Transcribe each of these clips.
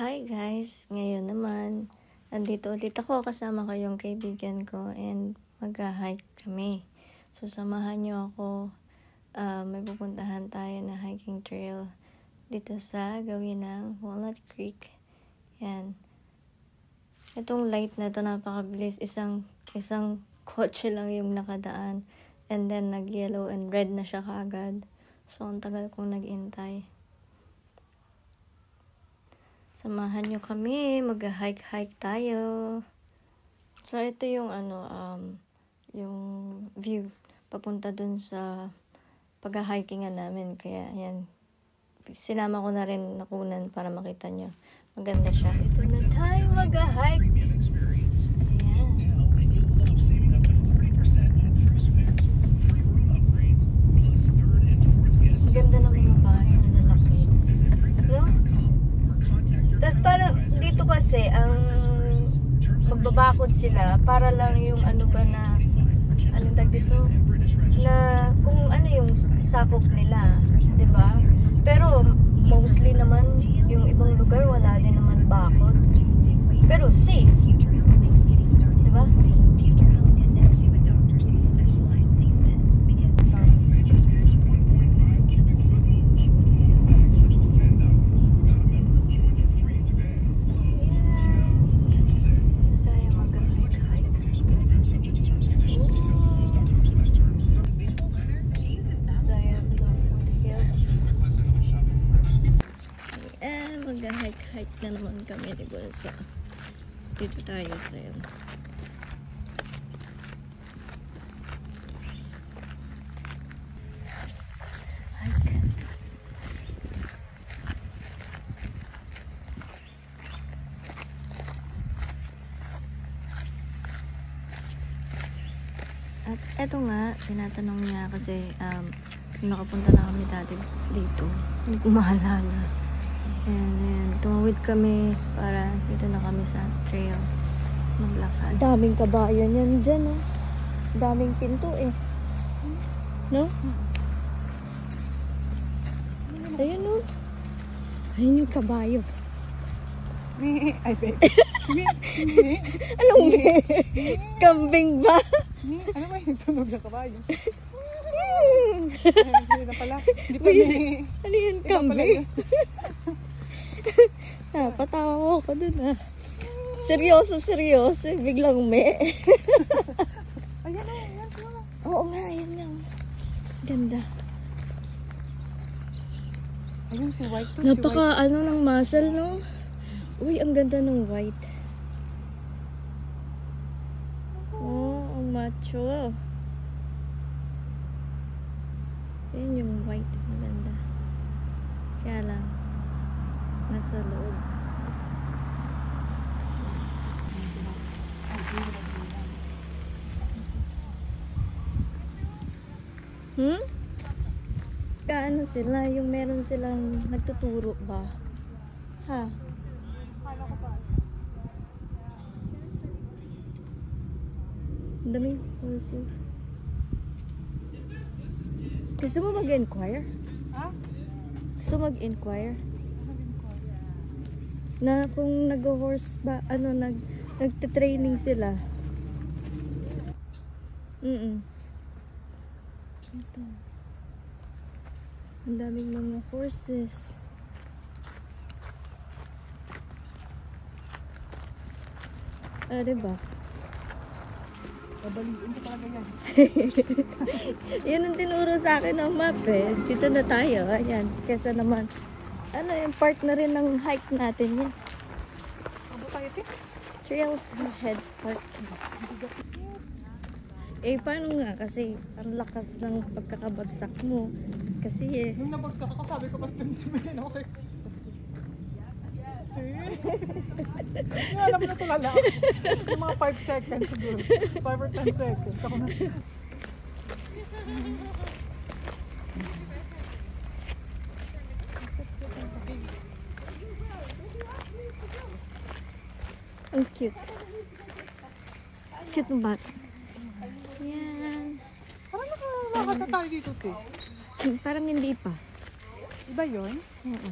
Hi guys! Ngayon naman, andito ulit ako kasama ko yung kaibigan ko and mag-hike kami. So samahan nyo ako, may pupuntahan tayo na hiking trail dito sa gawin ng Walnut Creek. Yan. Itong light na to napakabilis, isang kotse lang yung nakadaan and then nag-yellow and red na siya kaagad. So ang tagal kong nag-intay. Samahan nyo kami, mag-hike tayo. So, ito yung yung view papunta dun sa pag-hikingan namin. Kaya, yan. Sinama ko na rin nakunan para makita nyo. Maganda siya. Ito na tayo mag-hike. Ayan. Maganda naman yung bahay na lalaki. No? Tapos parang dito kasi ang magbabakod sila para lang yung ano ba na anong tag dito na kung ano yung sakop nila, 'di ba? Pero mostly naman yung ibang lugar wala din naman bakod. Pero safe. 'Di ba? Mag-hike na naman kami, diba? So, dito tayo sa yun. Hike. At eto nga, tinatanong niya kasi nakapunta na kami dati dito. Hindi ko maalala. And then, tumawid kami para dito na kami sa trail. Maglakad. Daming kabayan yan dyan, oh. Daming pinto, eh. No? Ayun, oh. Ayun yung kabayo. Ay, babe. Anong kambing ba? Ano ba yung tunog ng kabayo? Hindi na pala. Hindi pa may... Ano yun, kambing? Napatawa ko dun, ah. Seryoso. Biglang me. Ayan na, yan. Oo nga, yan lang. Ganda. Ayun, si White to. Napaka, ng muscle, no? Uy, ang ganda ng white. Oh, ang macho. Yan yung white. Maganda. Kaya lang, nasa loob. Kaano sila? Yung meron silang nagtuturo ba? Ha? Ang daming horses. Gusto mo mag-inquire? Ha? Gusto mag-inquire? Na kung nag-horse ba, nagte-training sila. Ito. Ang daming mga horses. Diba? Babaliin ko talaga yan. Yun ang tinuro sa akin ng map, eh. Dito na tayo. Ayan. Kesa naman, yung part na rin ng hike natin yan. Abo tayo, te? Trail head part. Eh, paano nga? Kasi, ang lakas ng pagkakabagsak mo. Kasi, Nung nabagsak ako, sabi ko, ba't tumingin ako sa'yo? Alam mo na tulala ako. Yung mga 5 seconds siguro. 5 or 10 seconds. Ako na. ang cute. Cute ng bata. Yan. Parang nakakata tayo dito, te. Parang hindi pa. Iba yun? Oo.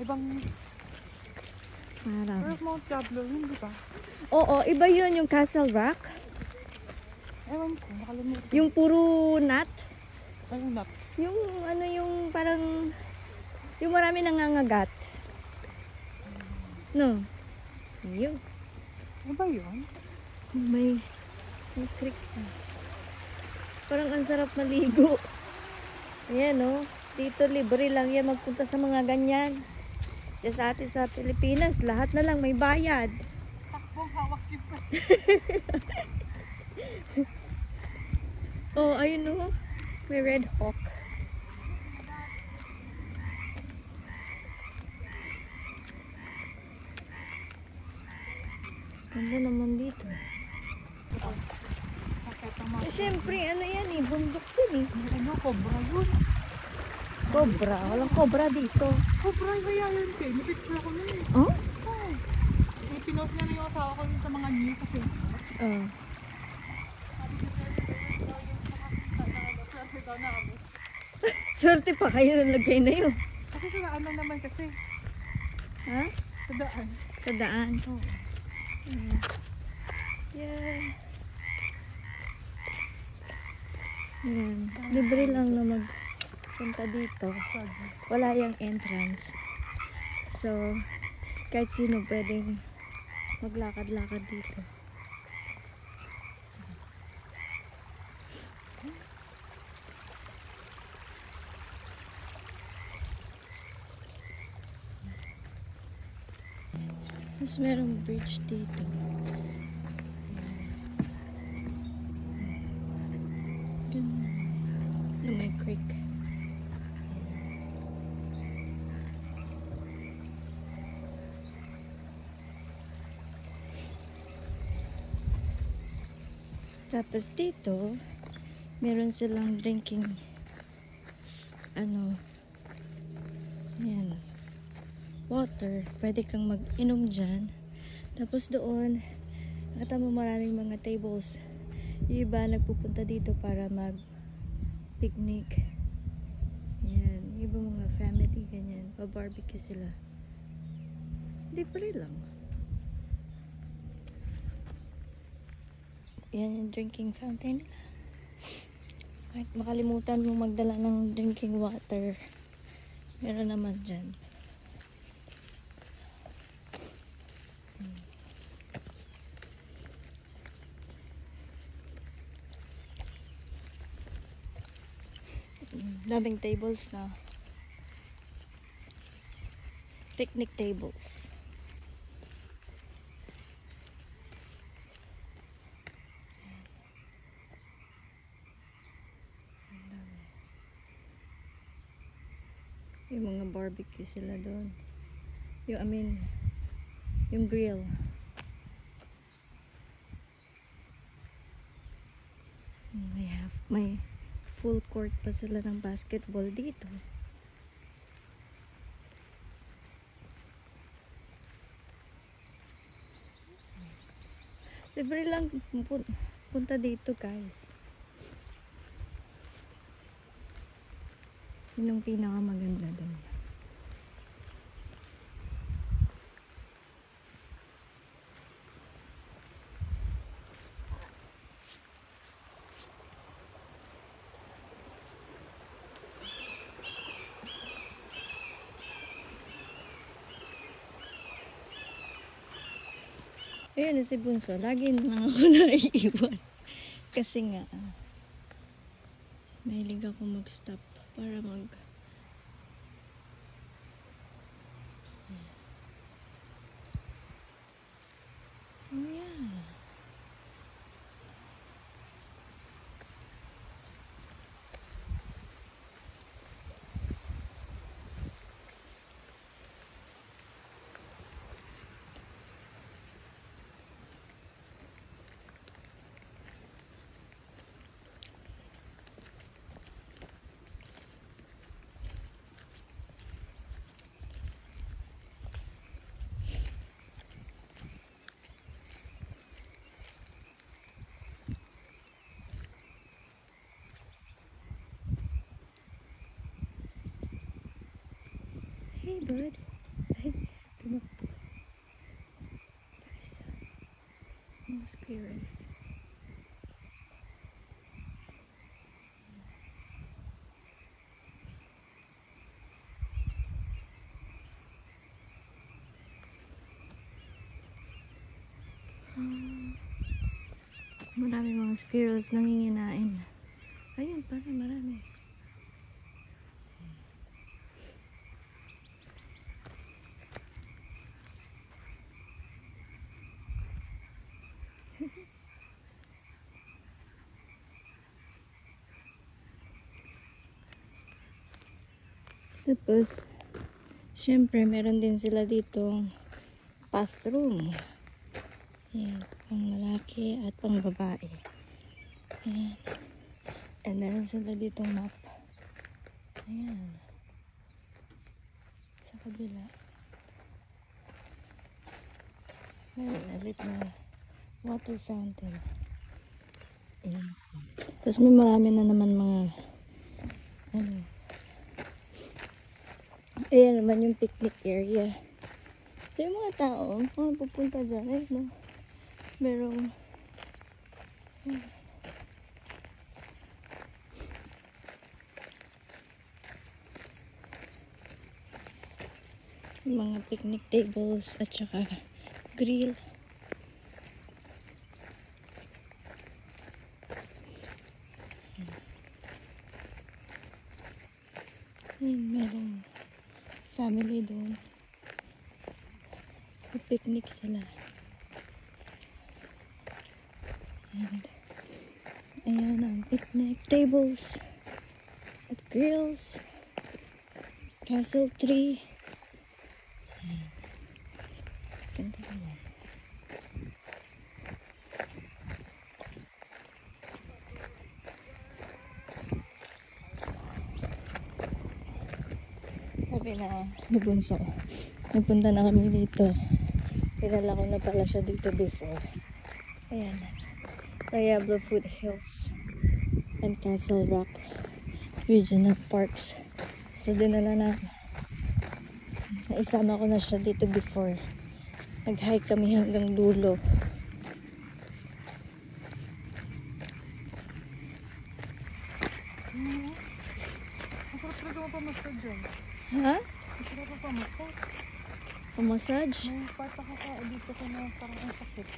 Ibang... Parang. Pero Mount Diablo yun, di ba? Oo, iba yun yung Castle Rock. Ewan ko, nakalimutan. Yung puro nut. Ayun na. Yung ano yung parang yung marami nangangagat. No. Yun. Ano ba yun? May creek pa. Parang ang sarap maligo. Ayan oh. Dito libre lang yan magpunta sa mga ganyan. Diyan sa atin sa Pilipinas, lahat na lang may bayad. Takbong hawak yung pa. Oh, ayun oh. May red hawk. Ganda naman dito. Eh, syempre, ano yan eh, bundok yun eh. Ano, cobra yun. Cobra, walang cobra dito. Cobra yung kaya yun, Kay. Napicture ko na yun. Oh? Oh. Pinost niya na yung asawa ko yun sa mga news kasi. Oh. Swerte pa kayo nang lagay na yun. Kasi sa daan lang naman kasi. Ha? Sa daan. Sa daan. Oo. Yeah. Yan. Libre lang na magpunta dito. Wala yung entrance. So, kahit sino pwedeng maglakad-lakad dito. Tapos merong bridge dito. May creek. Tapos dito, meron silang drinking yan, water. Pwede kang mag-inom dyan. Tapos doon, nakita mo maraming mga tables. Yung iba nagpupunta dito para mag-picnic. Yan, yung iba mga family, ganyan. Pa-barbecue sila. Libre lang. Yan yung drinking fountain. Kahit makalimutan mo magdala ng drinking water, meron naman dyan. Daming tables na. Picnic tables. Yung mga barbecue sila doon. Yung grill. May full court pa sila ng basketball dito. Libre lang punta dito, guys. Yun ang pinakamaganda doon. Ayun na si Bunso. Lagi na lang ako naiiwan. Kasi nga, mahilig ako mag-stop para oh yeah. Hey, bud. Ay, tumakbo. Mga squirrels. Marami mga squirrels nanginginain. Ayun, parang marami. Tapos, syempre, meron din sila ditong bathroom. Ayan, pang lalaki at pang babae. Ayan. And meron sila ditong map. Ayan. Sa kabila. Meron ulit na water fountain. Ayan. Tapos may marami na naman mga ano. Ayan naman yung picnic area. So yung mga tao, mga pupunta dyan, eh, no? Merong mga picnic tables at saka grill. Ayan, merong family doon. Picnic sila. And ayan ang picnic tables at grills. Castle tree. Ayan. Ganda naman. Sabi na ni Bunso, nagpunta na kami dito. Kilala ko na pala siya dito before. Ayan. Diablo Foothills and Castle Rock Regional Parks. So dinala na. Naisama ko na siya dito before. Nag-hike kami hanggang dulo. Masarap talaga mapamassage dyan. Ha? Masarap mapamassage. Pamassage? May part ako ka dito ko na parang ang sakit.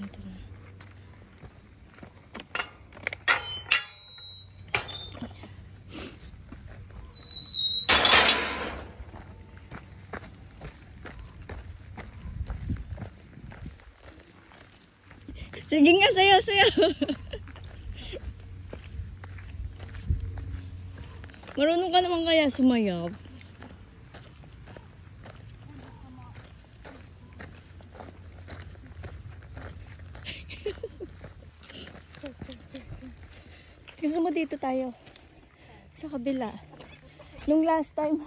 Ito na. Sige nga, sayo. Marunong ka naman kaya sumayaw? Gusto mo dito tayo? Sa kabila. Nung last time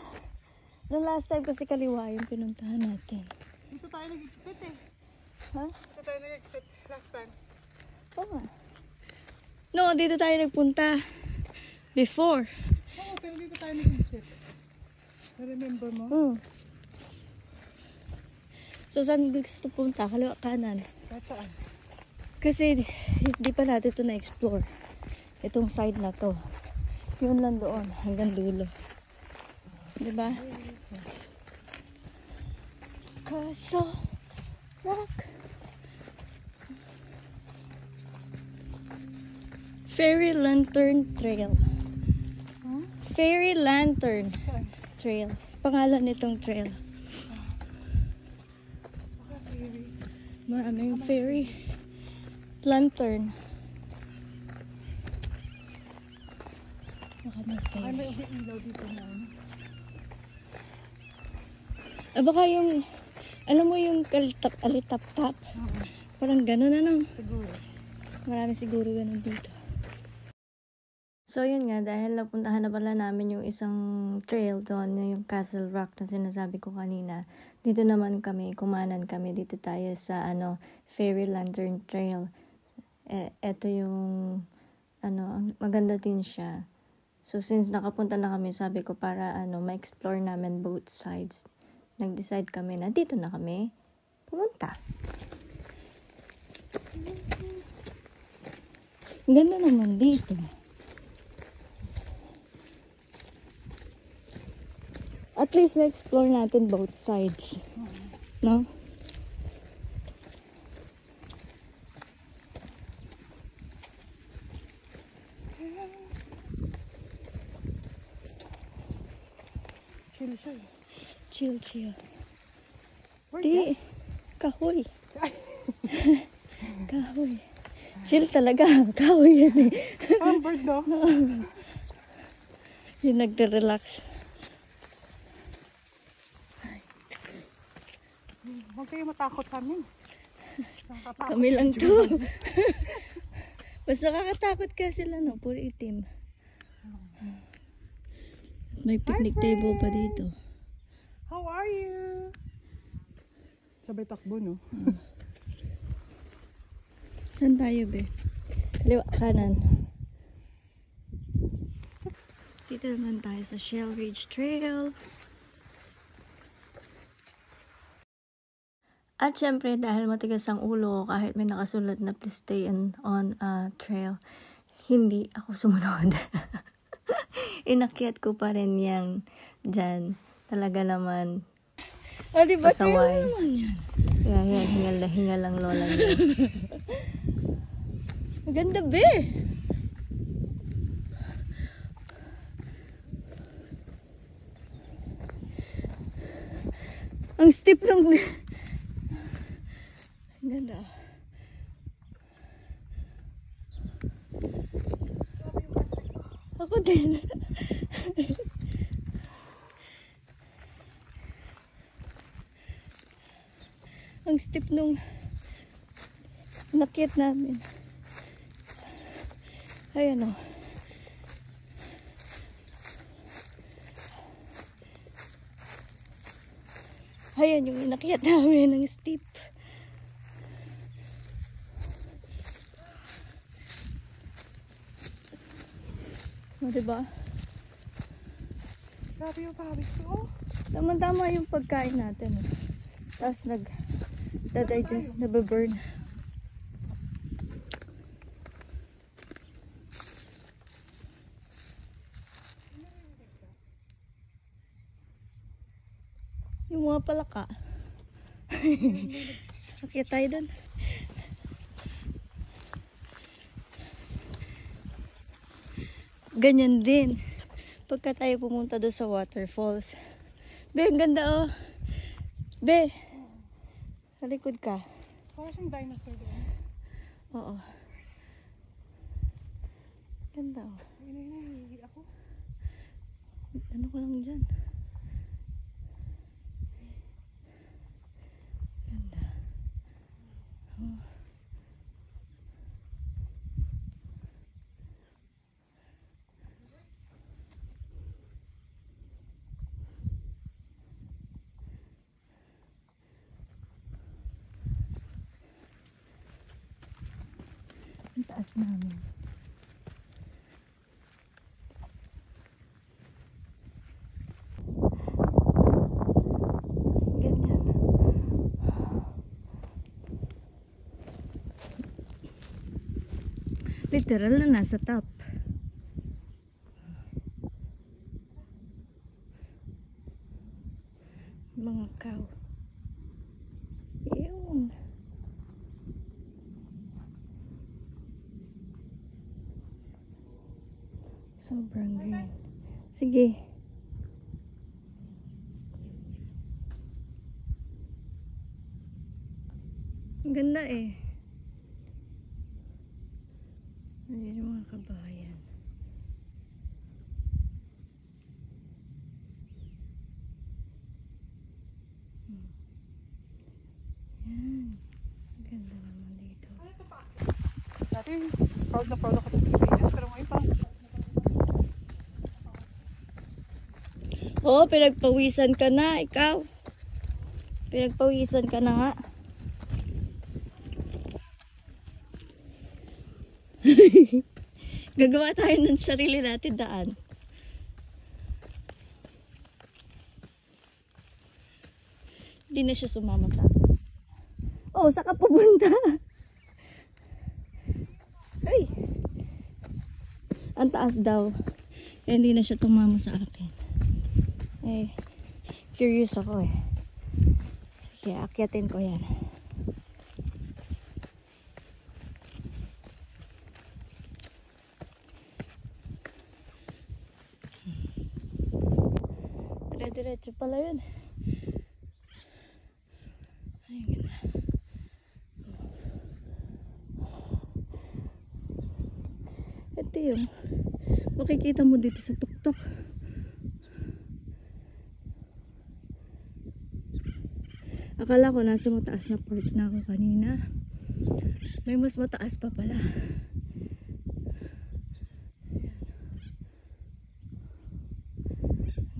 kasi kaliwa yung pinuntahan natin. Dito tayo nag-exit eh. Ha? Dito tayo nag-exit last time. Oo nga. No, dito tayo nagpunta. Before. Oo, pero dito tayo nag-exit. Na-remember mo? So, saan gusto punta? Kaliwa, kanan. Kahit saan? Kasi, hindi pa natin ito na-explore. Itong side na to. Yun lang doon, hanggang dulo. Diba? Castle Rock. Fairy Lantern Trail. Huh? Fairy Lantern Saan? Trail. Pangalan nitong trail. Baka fairy. Maraming fairy lantern. Baka may Ay, fairy. may ilaw dito na. Baka yung, alam mo yung alitap-tap. Oo, Parang gano'n ano. siguro. Marami siguro ganun dito. So, yun nga, dahil napuntahan na pala namin yung isang trail doon, yung Castle Rock na sinasabi ko kanina. Dito naman kami, kumanan kami. Dito tayo sa, Fairy Lantern Trail. Eto yung, maganda din siya. So, since nakapunta na kami, sabi ko para, ma-explore namin both sides. Nag-decide kami na dito na kami pumunta. Ganda naman dito. At least na-explore natin both sides. No? Chill siya. Chill, chill. Where's Di, kahoy. Kahoy. Chill talaga. Kahoy yan eh. Parang bird daw. Yung nagre-relax. Huwag kayo matakot kami. Kami lang to. Basta nakakatakot ka sila, no? Puro itim. May picnic table pa dito. How are you? Sabay takbo, no? Saan tayo, be? Kaliwa, kanan. Dito naman tayo sa Shell Ridge Trail. At syempre, dahil matigas ang ulo ko, kahit may nakasulat na please stay on a trail, hindi ako sumunod. Inakyat ko pa rin yan dyan. Talaga naman. Ah, diba? Pasaway. Kaya yan, hingal na hingal ang lola niya. Maganda, be! Ang steep ng... Ganda. Ako din. Ang steep nung nakit namin. Ayan o. Ayan yung inakyat namin ng steep. O, diba? Grabe yung pawis ko. Tama-tama yung pagkain natin. Tapos nag-digest, nababurn. Yung mga palaka. Akyat tayo dun. Ganyan din. Pagka tayo pumunta doon sa waterfalls. Be, ang ganda oh. Be, sa likod ka. Parang siyang dinosaur doon. Oo. Ganda oh. Hindi ako. Ano ko lang dyan? Ganda. Oh. Ang taas namin. Ganyan. Literal na nasa top. Mga cow. Ewan. Sobrang green. Sige. Ang ganda eh. Ayan yung mga kabayan. Yan. Ang ganda naman dito. Dati, proud na proud ako sa Pilipinas. Pero ngayon parang Oo, pinagpawisan ka na, ikaw. Pinagpawisan ka na nga. Gagawa tayo ng sarili natin daan. Hindi na siya sumama sa akin. Oh, saan ka pupunta? Ay! Ang taas daw. Eh, hindi na siya tumama sa akin. Eh, curious ako eh. Sige, akyatin ko yan. Dire-diretso pala yun. Ay, ganda. Ito yung makikita mo dito sa tuktok. Akala ko nasa mataas na part na ako kanina. May mas mataas pa pala. Ang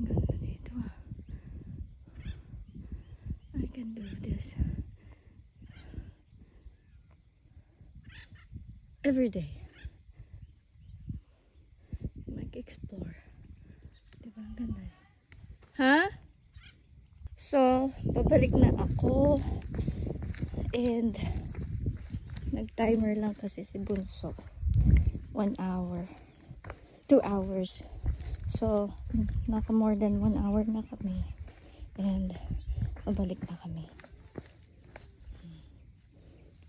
ganda dito ah. I can do this every day. Mag-explore. Diba? Ang ganda. Ha? So, babalik na ako. And nag-timer lang kasi si Bunso. 1 hour. 2 hours. So, naka more than 1 hour na kami. And babalik na kami.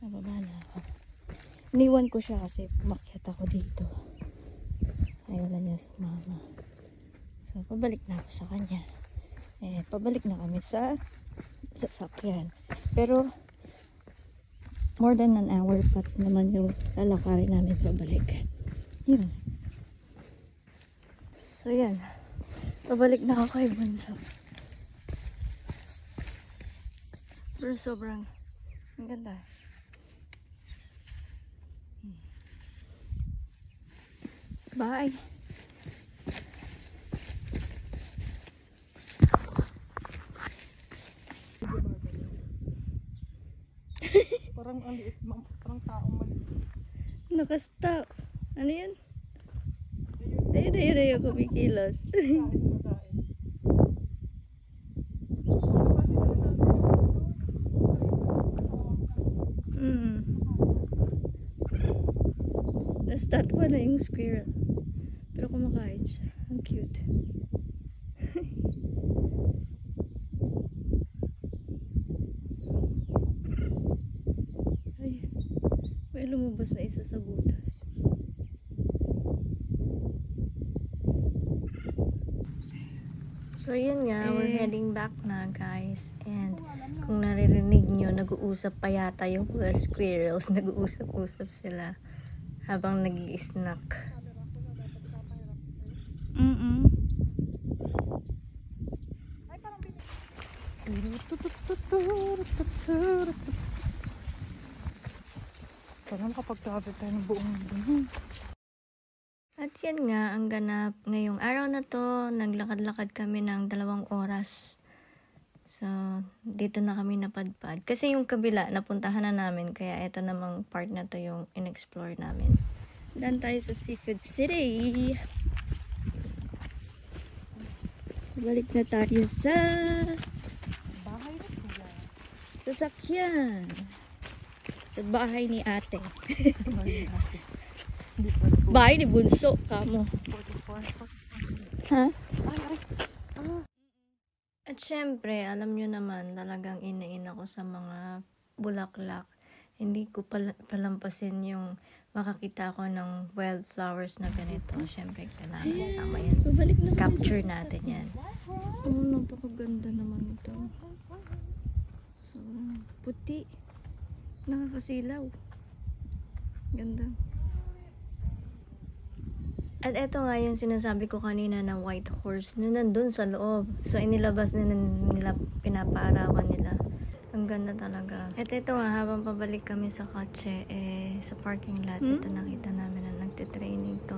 Nababa na ako. Iniwan ko siya kasi umakyat ako dito. Ayaw na niya si mama. So, pabalik na ako sa kanya. Eh, pabalik na kami sa sasakyan. Pero, more than an hour pa naman yung lalakarin namin pabalik. Yun. So, yan. Pabalik na ako kay Bunso. Pero sobrang ang ganda. Bye! Parang ang liit, parang taong maliit. Nakastop. Ano yan? Ayun, kumikilos. Na-start pa na yung squirrel. Pero kumakain siya. Ang cute. Ay, may lumabas na isa sa butas. So yun nga, we're heading back na guys. And kung naririnig nyo, nag-uusap pa yata yung mga squirrels. Nag-uusap-usap sila habang nag-i-snack. Parang kapag traffic tayo ng buong mundo. At yan nga, ang ganap ngayong araw na to, naglakad-lakad kami ng 2 oras. So, dito na kami napadpad. Kasi yung kabila, napuntahan na namin. Kaya ito namang part na to yung in-explore namin. Dan tayo sa Seafood City. Balik na tayo sa Bahay na sila. sasakyan. Sa bahay ni ate. Bahay ni Bunso, kamo. Ha? At syempre, alam nyo naman, talagang inain ako sa mga bulaklak. Hindi ko palampasin yung makakita ko ng wildflowers na ganito. Syempre, kailangan sama yan. Capture natin yan. Oh, napakaganda naman ito. Sobrang puti. Nakakasilaw. Ganda. At eto nga yung sinasabi ko kanina na white horse na nandun sa loob. So, inilabas na nila, pinapaarawan nila. Ang ganda talaga. At ito nga, habang pabalik kami sa kotse, sa parking lot, ito nakita namin na nagtitraining to.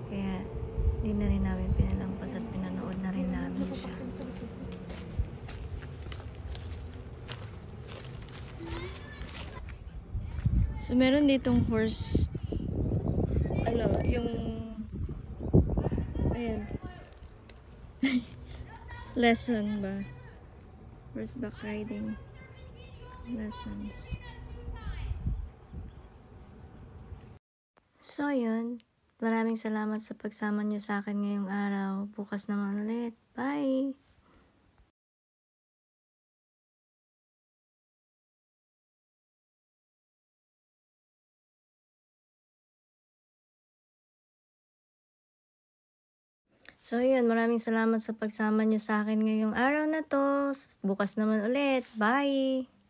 Kaya, di na rin namin pinalampas at pinanood na rin namin. ano siya. So, meron ditong horse, yung, ayan, lesson ba? Horseback riding lessons. So, yun. Maraming salamat sa pagsama niyo sa akin ngayong araw. Bukas naman ulit. Bye! So, yun. Maraming salamat sa pagsama niyo sa akin ngayong araw na to. Bukas naman ulit. Bye!